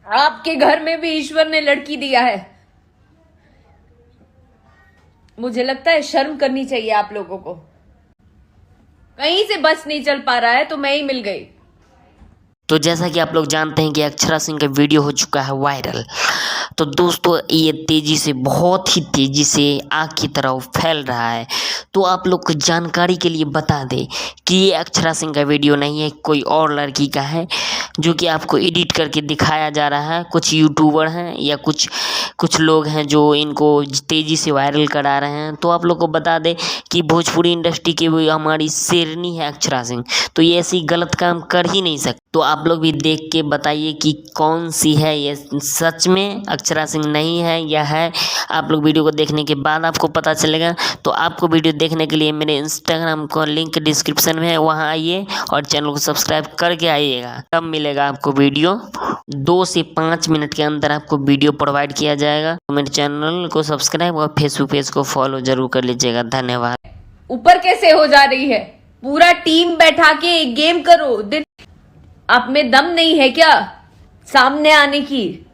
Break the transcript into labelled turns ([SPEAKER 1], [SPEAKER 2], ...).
[SPEAKER 1] आपके घर में भी ईश्वर ने लड़की दिया है। मुझे लगता है शर्म करनी चाहिए आप लोगों को। कहीं से बस नहीं चल पा रहा है तो मैं ही मिल गई।
[SPEAKER 2] तो जैसा कि आप लोग जानते हैं कि अक्षरा सिंह का वीडियो हो चुका है वायरल। तो दोस्तों ये तेज़ी से, बहुत ही तेज़ी से आग की तरह फैल रहा है। तो आप लोग को जानकारी के लिए बता दें कि ये अक्षरा सिंह का वीडियो नहीं है, कोई और लड़की का है जो कि आपको एडिट करके दिखाया जा रहा है। कुछ यूट्यूबर हैं या कुछ लोग हैं जो इनको तेज़ी से वायरल करा रहे हैं। तो आप लोग को बता दें कि भोजपुरी इंडस्ट्री की भी हमारी शेरनी है अक्षरा सिंह, तो ये ऐसी गलत काम कर ही नहीं सकती। तो आप लोग भी देख के बताइए कि कौन सी है ये, सच में अक्षरा सिंह नहीं है या है। आप लोग वीडियो को देखने के बाद आपको पता चलेगा। तो आपको वीडियो देखने के लिए मेरे इंस्टाग्राम का लिंक डिस्क्रिप्शन में है, वहाँ आइए और चैनल को सब्सक्राइब करके आइएगा। तब मिलेगा आपको वीडियो 2 से 5 मिनट के अंदर आपको वीडियो प्रोवाइड किया जाएगा। तो मेरे चैनल को सब्सक्राइब और फेसबुक पेज को फॉलो जरूर कर लीजिएगा। धन्यवाद।
[SPEAKER 1] ऊपर कैसे हो जा रही है? पूरा टीम बैठा के एक गेम करो। आप में दम नहीं है क्या सामने आने की?